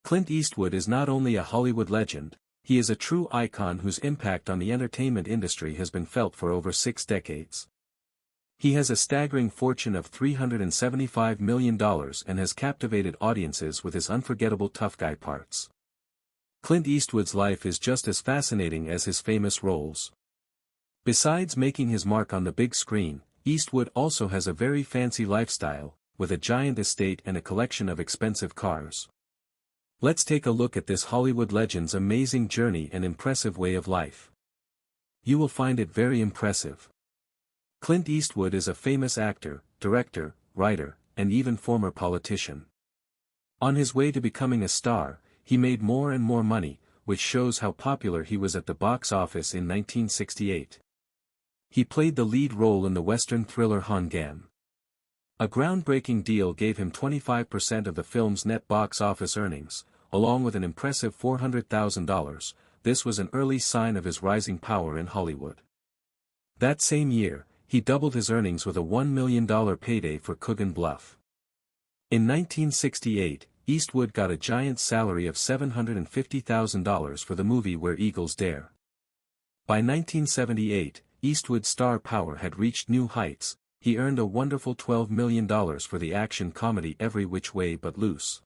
Clint Eastwood is not only a Hollywood legend, he is a true icon whose impact on the entertainment industry has been felt for over 6 decades. He has a staggering fortune of $375 million and has captivated audiences with his unforgettable tough guy parts. Clint Eastwood's life is just as fascinating as his famous roles. Besides making his mark on the big screen, Eastwood also has a very fancy lifestyle, with a giant estate and a collection of expensive cars. Let's take a look at this Hollywood legend's amazing journey and impressive way of life. You will find it very impressive. Clint Eastwood is a famous actor, director, writer, and even former politician. On his way to becoming a star, he made more and more money, which shows how popular he was at the box office in 1968. He played the lead role in the Western thriller Hongam. A groundbreaking deal gave him 25% of the film's net box office earnings, along with an impressive $400,000. This was an early sign of his rising power in Hollywood. That same year, he doubled his earnings with a $1 million payday for Coogan Bluff. In 1968, Eastwood got a giant salary of $750,000 for the movie Where Eagles Dare. By 1978, Eastwood's star power had reached new heights. He earned a wonderful $12 million for the action comedy Every Which Way But Loose.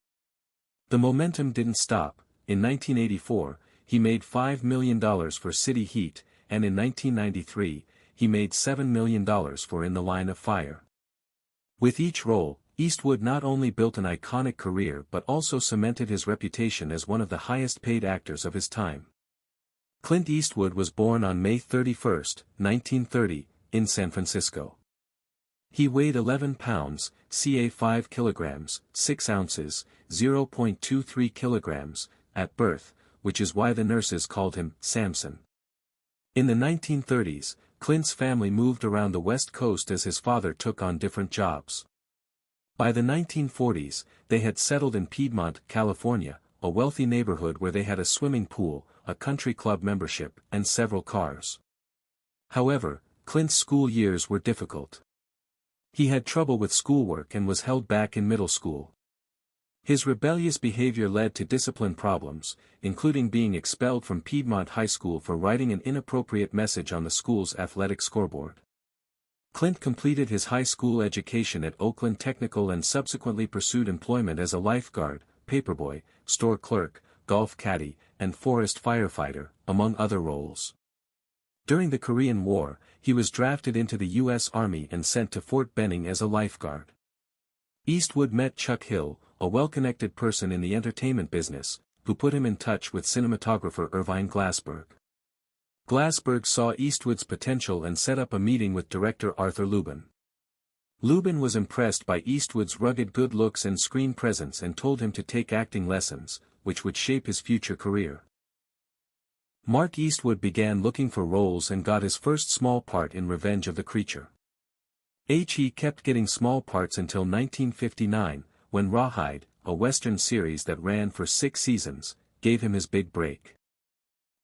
The momentum didn't stop. In 1984, he made $5 million for City Heat, and in 1993, he made $7 million for In the Line of Fire. With each role, Eastwood not only built an iconic career but also cemented his reputation as one of the highest-paid actors of his time. Clint Eastwood was born on May 31, 1930, in San Francisco. He weighed 11 pounds, ca 5 kilograms, 6 ounces, 0.23 kilograms, at birth, which is why the nurses called him Samson. In the 1930s, Clint's family moved around the West Coast as his father took on different jobs. By the 1940s, they had settled in Piedmont, California, a wealthy neighborhood where they had a swimming pool, a country club membership, and several cars. However, Clint's school years were difficult. He had trouble with schoolwork and was held back in middle school. His rebellious behavior led to discipline problems, including being expelled from Piedmont High School for writing an inappropriate message on the school's athletic scoreboard. Clint completed his high school education at Oakland Technical and subsequently pursued employment as a lifeguard, paperboy, store clerk, golf caddy, and forest firefighter, among other roles. During the Korean War, he was drafted into the U.S. Army and sent to Fort Benning as a lifeguard. Eastwood met Chuck Hill, a well-connected person in the entertainment business, who put him in touch with cinematographer Irving Glassberg. Glassberg saw Eastwood's potential and set up a meeting with director Arthur Lubin. Lubin was impressed by Eastwood's rugged good looks and screen presence and told him to take acting lessons, which would shape his future career. Mark Eastwood began looking for roles and got his first small part in Revenge of the Creature. He kept getting small parts until 1959, when Rawhide, a Western series that ran for 6 seasons, gave him his big break.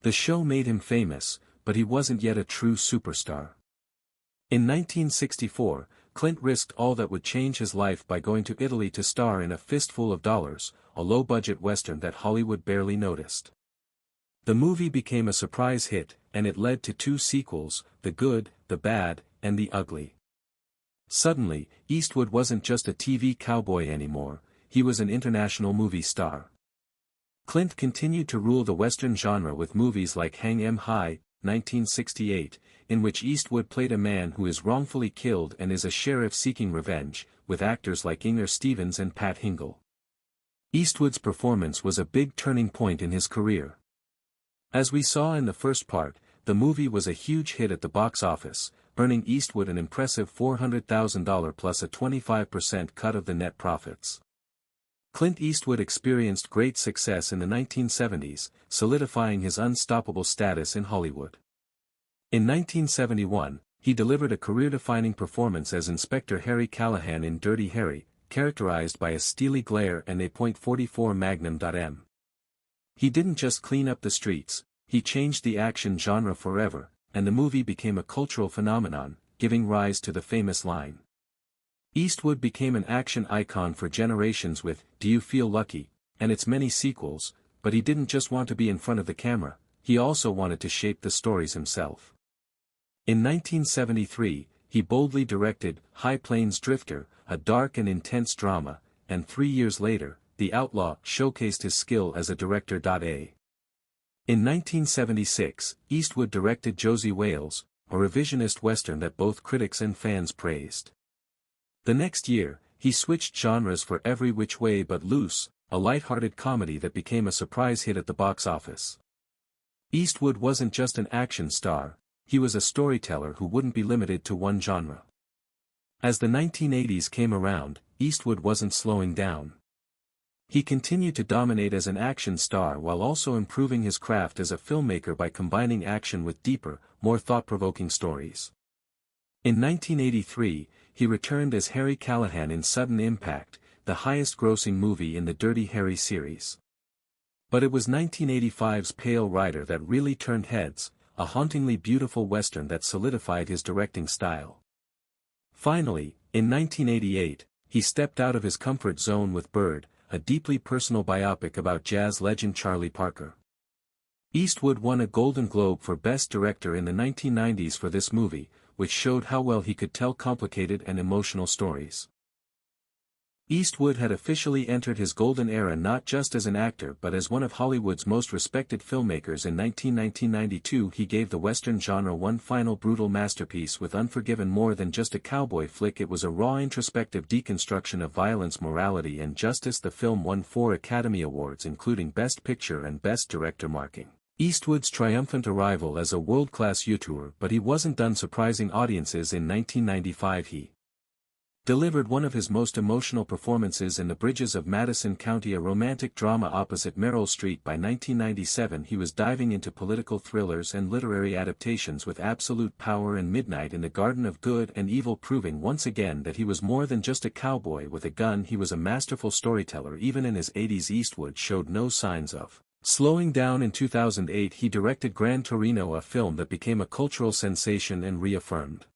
The show made him famous, but he wasn't yet a true superstar. In 1964, Clint risked all that would change his life by going to Italy to star in A Fistful of Dollars, a low-budget Western that Hollywood barely noticed. The movie became a surprise hit, and it led to 2 sequels, The Good, the Bad, and The Ugly. Suddenly, Eastwood wasn't just a TV cowboy anymore, he was an international movie star. Clint continued to rule the Western genre with movies like Hang 'Em High, 1968, in which Eastwood played a man who is wrongfully killed and is a sheriff seeking revenge, with actors like Inger Stevens and Pat Hingle. Eastwood's performance was a big turning point in his career. As we saw in the first part, the movie was a huge hit at the box office, earning Eastwood an impressive $400,000 plus a 25% cut of the net profits. Clint Eastwood experienced great success in the 1970s, solidifying his unstoppable status in Hollywood. In 1971, he delivered a career-defining performance as Inspector Harry Callahan in Dirty Harry, characterized by a steely glare and a .44 Magnum. He didn't just clean up the streets, he changed the action genre forever, and the movie became a cultural phenomenon, giving rise to the famous line. Eastwood became an action icon for generations with Do You Feel Lucky, and its many sequels, but he didn't just want to be in front of the camera, he also wanted to shape the stories himself. In 1973, he boldly directed High Plains Drifter, a dark and intense drama, and 3 years later, The Outlaw showcased his skill as a director. In 1976, Eastwood directed Josie Wales, a revisionist western that both critics and fans praised. The next year, he switched genres for Every Which Way But Loose, a light-hearted comedy that became a surprise hit at the box office. Eastwood wasn't just an action star, he was a storyteller who wouldn't be limited to one genre. As the 1980s came around, Eastwood wasn't slowing down. He continued to dominate as an action star while also improving his craft as a filmmaker by combining action with deeper, more thought-provoking stories. In 1983, he returned as Harry Callahan in Sudden Impact, the highest-grossing movie in the Dirty Harry series. But it was 1985's Pale Rider that really turned heads, a hauntingly beautiful western that solidified his directing style. Finally, in 1988, he stepped out of his comfort zone with Bird, a deeply personal biopic about jazz legend Charlie Parker. Eastwood won a Golden Globe for Best Director in the 1990s for this movie, which showed how well he could tell complicated and emotional stories. Eastwood had officially entered his golden era not just as an actor but as one of Hollywood's most respected filmmakers. In 1992 he gave the Western genre one final brutal masterpiece with Unforgiven. More than just a cowboy flick, it was a raw introspective deconstruction of violence, morality and justice. The film won 4 Academy Awards including Best Picture and Best Director, marking Eastwood's triumphant arrival as a world-class auteur. But he wasn't done surprising audiences. In 1995 he delivered one of his most emotional performances in The Bridges of Madison County, a romantic drama opposite Meryl Streep. By 1997 he was diving into political thrillers and literary adaptations with Absolute Power and Midnight in the Garden of Good and Evil, proving once again that he was more than just a cowboy with a gun. He was a masterful storyteller. Even in his 80s, Eastwood showed no signs of slowing down. In 2008 he directed Gran Torino, a film that became a cultural sensation and reaffirmed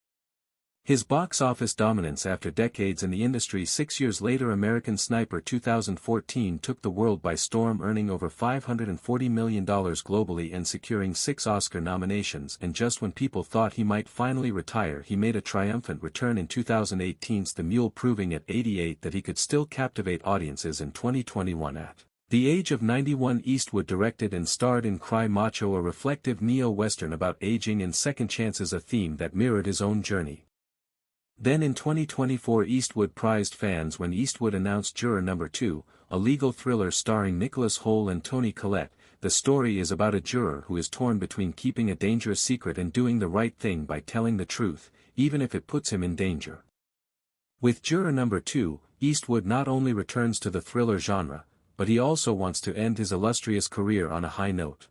his box office dominance after decades in the industry. 6 years later, American Sniper 2014 took the world by storm, earning over $540 million globally and securing 6 Oscar nominations. And just when people thought he might finally retire, he made a triumphant return in 2018's The Mule, proving at 88 that he could still captivate audiences in 2021. At the age of 91, Eastwood directed and starred in Cry Macho, a reflective neo-western about aging and second chances, a theme that mirrored his own journey. Then in 2024 Eastwood prized fans when Eastwood announced Juror No. 2, a legal thriller starring Nicholas Hoult and Toni Collette. The story is about a juror who is torn between keeping a dangerous secret and doing the right thing by telling the truth, even if it puts him in danger. With Juror No. 2, Eastwood not only returns to the thriller genre, but he also wants to end his illustrious career on a high note.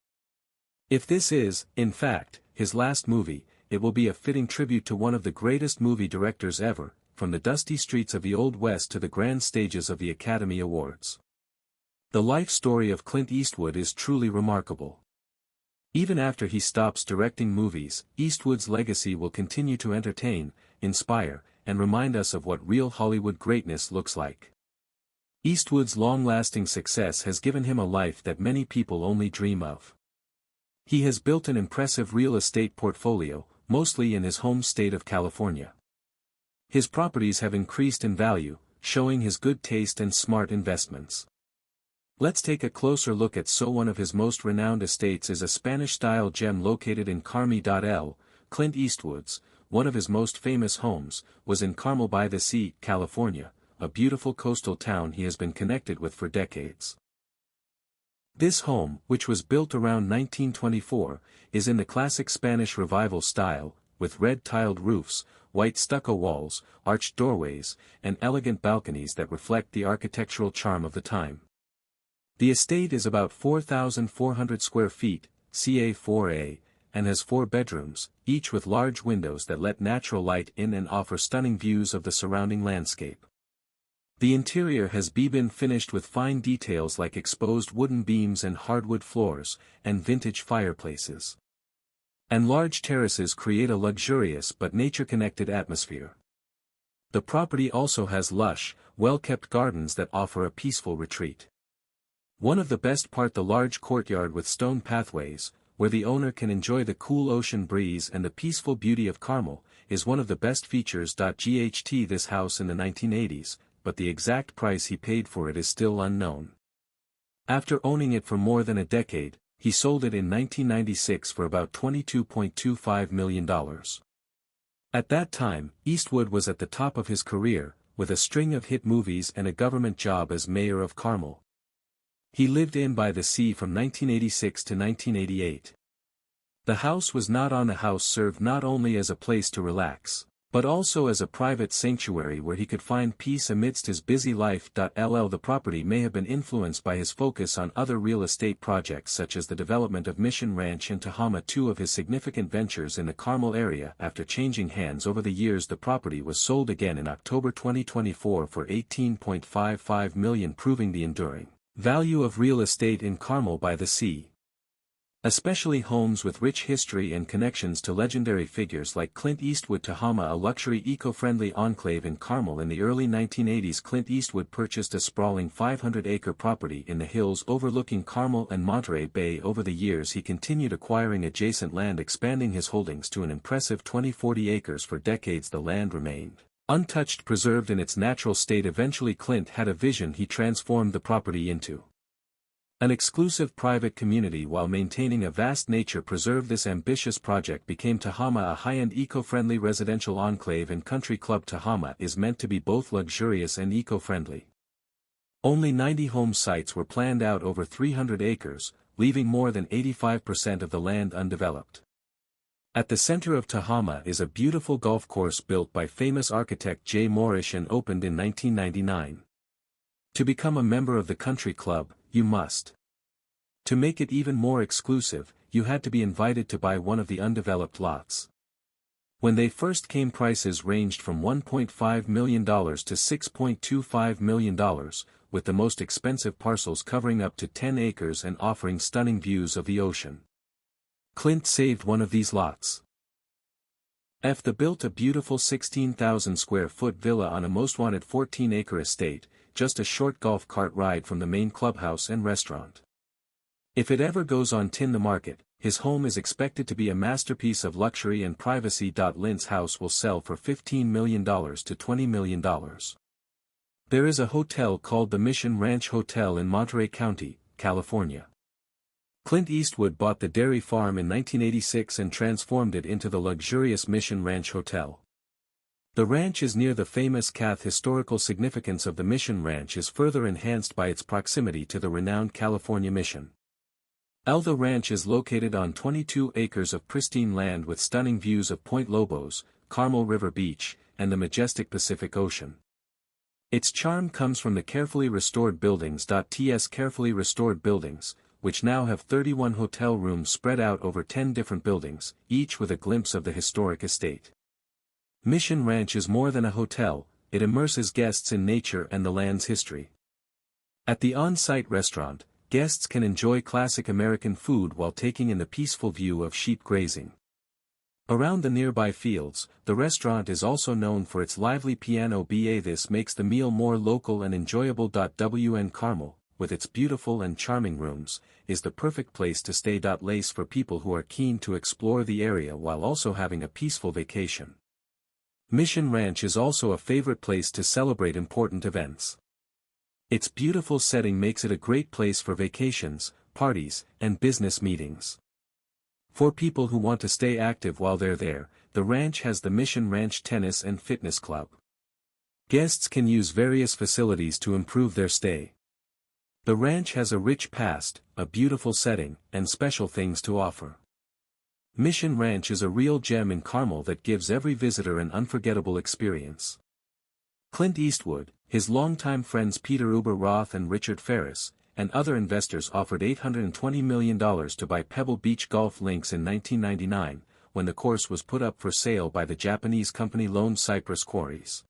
If this is, in fact, his last movie, it will be a fitting tribute to one of the greatest movie directors ever, from the dusty streets of the Old West to the grand stages of the Academy Awards. The life story of Clint Eastwood is truly remarkable. Even after he stops directing movies, Eastwood's legacy will continue to entertain, inspire, and remind us of what real Hollywood greatness looks like. Eastwood's long-lasting success has given him a life that many people only dream of. He has built an impressive real estate portfolio, mostly in his home state of California. His properties have increased in value, showing his good taste and smart investments. Let's take a closer look at one of his most renowned estates is a Spanish-style gem located in Carmel. Clint Eastwood's, one of his most famous homes, was in Carmel by the Sea, California, a beautiful coastal town he has been connected with for decades. This home, which was built around 1924, is in the classic Spanish Revival style, with red-tiled roofs, white stucco walls, arched doorways, and elegant balconies that reflect the architectural charm of the time. The estate is about 4,400 square feet, ca 4A, and has 4 bedrooms, each with large windows that let natural light in and offer stunning views of the surrounding landscape. The interior has been finished with fine details like exposed wooden beams and hardwood floors, and vintage fireplaces. And large terraces create a luxurious but nature-connected atmosphere. The property also has lush, well-kept gardens that offer a peaceful retreat. One of the best part, the large courtyard with stone pathways, where the owner can enjoy the cool ocean breeze and the peaceful beauty of Carmel, is one of the best features. GHT this house in the 1980s, but the exact price he paid for it is still unknown. After owning it for more than a decade, he sold it in 1996 for about $22.25 million. At that time, Eastwood was at the top of his career, with a string of hit movies and a government job as mayor of Carmel. He lived in by the sea from 1986 to 1988. The house was not on. The house served not only as a place to relax, but also as a private sanctuary where he could find peace amidst his busy life. The property may have been influenced by his focus on other real estate projects such as the development of Mission Ranch and Tehama, two of his significant ventures in the Carmel area. After changing hands over the years, the property was sold again in October 2024 for $18.55 million, proving the enduring value of real estate in Carmel by the sea. Especially homes with rich history and connections to legendary figures like Clint Eastwood. Tehama, a luxury eco-friendly enclave in Carmel. In the early 1980s, Clint Eastwood purchased a sprawling 500-acre property in the hills overlooking Carmel and Monterey Bay. Over the years he continued acquiring adjacent land, expanding his holdings to an impressive 40 acres. For decades the land remained untouched, preserved in its natural state. Eventually Clint had a vision. He transformed the property into an exclusive private community while maintaining a vast nature preserve. This ambitious project became Tehama, a high-end eco-friendly residential enclave and country club. Tehama is meant to be both luxurious and eco-friendly. Only 90 home sites were planned out over 300 acres, leaving more than 85% of the land undeveloped. At the center of Tehama is a beautiful golf course built by famous architect J. Moorish and opened in 1999. To become a member of the country club, you must. To make it even more exclusive, you had to be invited to buy one of the undeveloped lots. When they first came, prices ranged from $1.5 million to $6.25 million, with the most expensive parcels covering up to 10 acres and offering stunning views of the ocean. Clint saved one of these lots. The built a beautiful 16,000 square foot villa on a most wanted 14-acre estate, just a short golf cart ride from the main clubhouse and restaurant. If it ever goes on the market, his home is expected to be a masterpiece of luxury and privacy. Lint's house will sell for $15 million to $20 million. There is a hotel called the Mission Ranch Hotel in Monterey County, California. Clint Eastwood bought the dairy farm in 1986 and transformed it into the luxurious Mission Ranch Hotel. The ranch is near the famous Cath. Historical significance of the Mission Ranch is further enhanced by its proximity to the renowned California Mission. The ranch is located on 22 acres of pristine land with stunning views of Point Lobos, Carmel River Beach, and the majestic Pacific Ocean. Its charm comes from the carefully restored buildings. Carefully restored buildings, which now have 31 hotel rooms spread out over 10 different buildings, each with a glimpse of the historic estate. Mission Ranch is more than a hotel, it immerses guests in nature and the land's history. At the on-site restaurant, guests can enjoy classic American food while taking in the peaceful view of sheep grazing. Around the nearby fields, the restaurant is also known for its lively piano bar. This makes the meal more local and enjoyable. WN Carmel, with its beautiful and charming rooms, is the perfect place to stay. Lace for people who are keen to explore the area while also having a peaceful vacation. Mission Ranch is also a favorite place to celebrate important events. Its beautiful setting makes it a great place for vacations, parties, and business meetings. For people who want to stay active while they're there, the ranch has the Mission Ranch Tennis and Fitness Club. Guests can use various facilities to improve their stay. The ranch has a rich past, a beautiful setting, and special things to offer. Mission Ranch is a real gem in Carmel that gives every visitor an unforgettable experience. Clint Eastwood, his longtime friends Peter Uber Roth and Richard Ferris, and other investors offered $820 million to buy Pebble Beach golf links in 1999, when the course was put up for sale by the Japanese company Lone Cypress Quarries.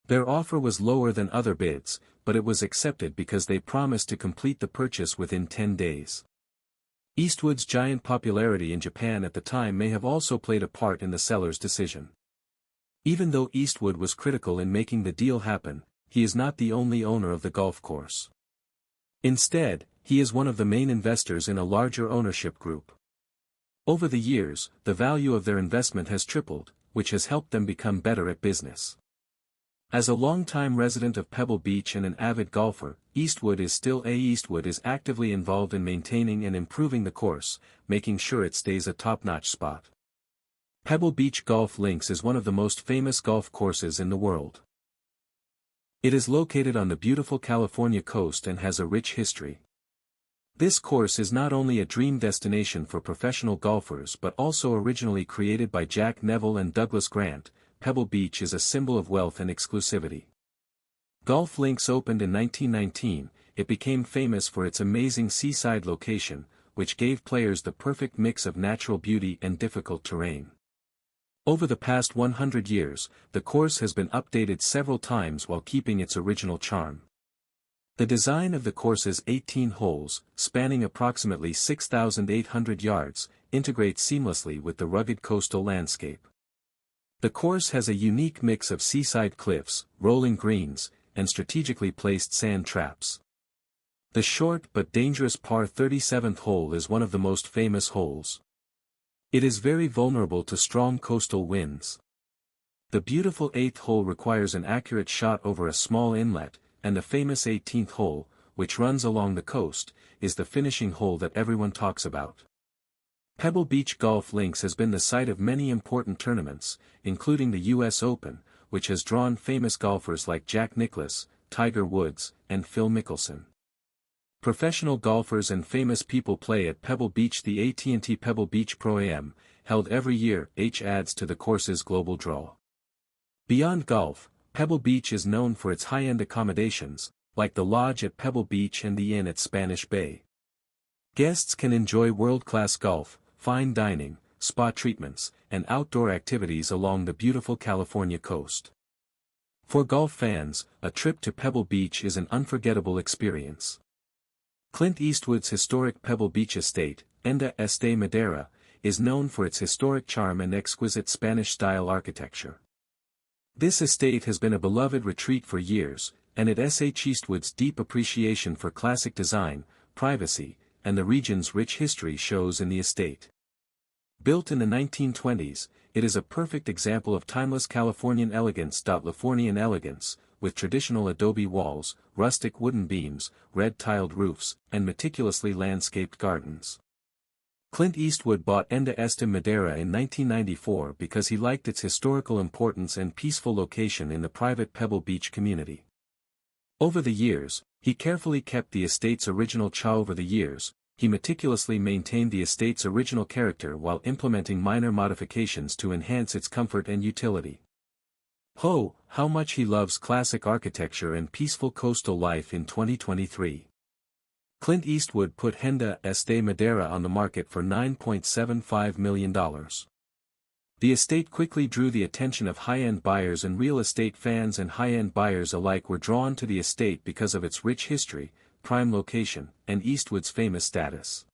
Their offer was lower than other bids, but it was accepted because they promised to complete the purchase within 10 days. Eastwood's giant popularity in Japan at the time may have also played a part in the seller's decision. Even though Eastwood was critical in making the deal happen, he is not the only owner of the golf course. Instead, he is one of the main investors in a larger ownership group. Over the years, the value of their investment has tripled, which has helped them become better at business. As a longtime resident of Pebble Beach and an avid golfer, Eastwood is actively involved in maintaining and improving the course, making sure it stays a top-notch spot. Pebble Beach Golf Links is one of the most famous golf courses in the world. It is located on the beautiful California coast and has a rich history. This course is not only a dream destination for professional golfers but also originally created by Jack Neville and Douglas Grant. Pebble Beach is a symbol of wealth and exclusivity. Golf Links opened in 1919, it became famous for its amazing seaside location, which gave players the perfect mix of natural beauty and difficult terrain. Over the past 100 years, the course has been updated several times while keeping its original charm. The design of the course's 18 holes, spanning approximately 6,800 yards, integrates seamlessly with the rugged coastal landscape. The course has a unique mix of seaside cliffs, rolling greens, and strategically placed sand traps. The short but dangerous par 37th hole is one of the most famous holes. It is very vulnerable to strong coastal winds. The beautiful 8th hole requires an accurate shot over a small inlet, and the famous 18th hole, which runs along the coast, is the finishing hole that everyone talks about. Pebble Beach Golf Links has been the site of many important tournaments, including the U.S. Open, which has drawn famous golfers like Jack Nicklaus, Tiger Woods, and Phil Mickelson. Professional golfers and famous people play at Pebble Beach. The AT&T Pebble Beach Pro-Am, held every year, adds to the course's global draw. Beyond golf, Pebble Beach is known for its high-end accommodations, like the Lodge at Pebble Beach and the Inn at Spanish Bay. Guests can enjoy world-class golf, fine dining, spa treatments, and outdoor activities along the beautiful California coast. For golf fans, a trip to Pebble Beach is an unforgettable experience. Clint Eastwood's historic Pebble Beach estate, Enda Este Madera, is known for its historic charm and exquisite Spanish-style architecture. This estate has been a beloved retreat for years, and Sh. Eastwood's deep appreciation for classic design, privacy, and the region's rich history shows in the estate. Built in the 1920s, it is a perfect example of timeless Californian elegance. Californian elegance, with traditional adobe walls, rustic wooden beams, red-tiled roofs, and meticulously landscaped gardens. Clint Eastwood bought Enda Este Madera in 1994 because he liked its historical importance and peaceful location in the private Pebble Beach community. Over the years, he carefully kept the estate's original charm. Over the years, he meticulously maintained the estate's original character while implementing minor modifications to enhance its comfort and utility. Oh, how much he loves classic architecture and peaceful coastal life. In 2023, Clint Eastwood put Enda Este Madera on the market for $9.75 million. The estate quickly drew the attention of high-end buyers, and real estate fans and high-end buyers alike were drawn to the estate because of its rich history, prime location, and Eastwood's famous status.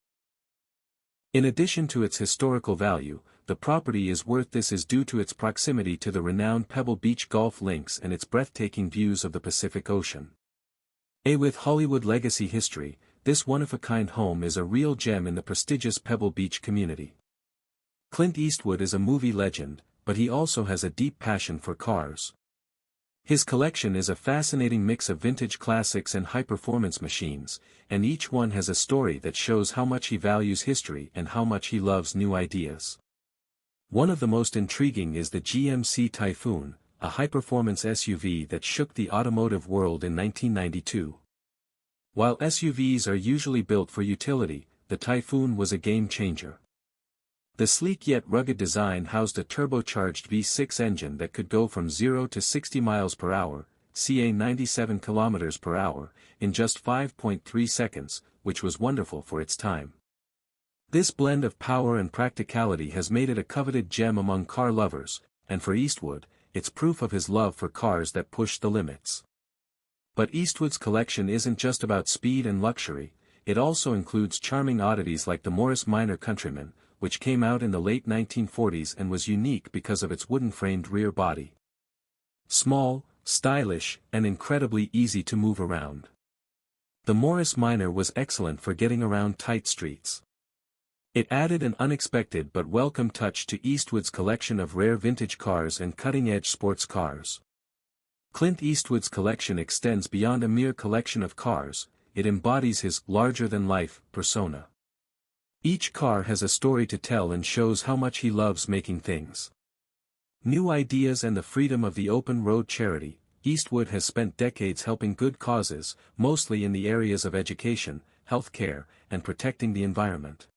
In addition to its historical value, the property is worth this is due to its proximity to the renowned Pebble Beach Golf Links and its breathtaking views of the Pacific Ocean. With Hollywood legacy history, this one-of-a-kind home is a real gem in the prestigious Pebble Beach community. Clint Eastwood is a movie legend, but he also has a deep passion for cars. His collection is a fascinating mix of vintage classics and high-performance machines, and each one has a story that shows how much he values history and how much he loves new ideas. One of the most intriguing is the GMC Typhoon, a high-performance SUV that shook the automotive world in 1992. While SUVs are usually built for utility, the Typhoon was a game-changer. The sleek yet rugged design housed a turbocharged V6 engine that could go from 0 to 60 miles per hour, ca 97 kilometers per hour, in just 5.3 seconds, which was wonderful for its time. This blend of power and practicality has made it a coveted gem among car lovers, and for Eastwood, it's proof of his love for cars that push the limits. But Eastwood's collection isn't just about speed and luxury, it also includes charming oddities like the Morris Minor Countryman, which came out in the late 1940s and was unique because of its wooden-framed rear body. Small, stylish, and incredibly easy to move around. The Morris Minor was excellent for getting around tight streets. It added an unexpected but welcome touch to Eastwood's collection of rare vintage cars and cutting-edge sports cars. Clint Eastwood's collection extends beyond a mere collection of cars, it embodies his larger-than-life persona. Each car has a story to tell and shows how much he loves making things. New ideas and the freedom of the open road charity. Eastwood has spent decades helping good causes, mostly in the areas of education, health care, and protecting the environment.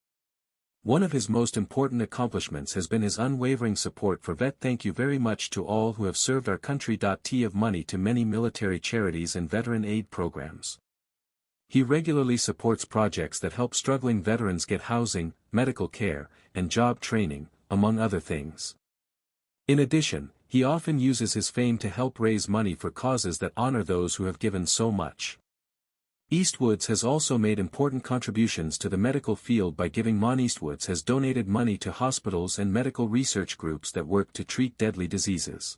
One of his most important accomplishments has been his unwavering support for vet. Thank you very much to all who have served our country. T of money to many military charities and veteran aid programs. He regularly supports projects that help struggling veterans get housing, medical care, and job training, among other things. In addition, he often uses his fame to help raise money for causes that honor those who have given so much. Eastwoods has also made important contributions to the medical field by giving. Eastwoods has donated money to hospitals and medical research groups that work to treat deadly diseases.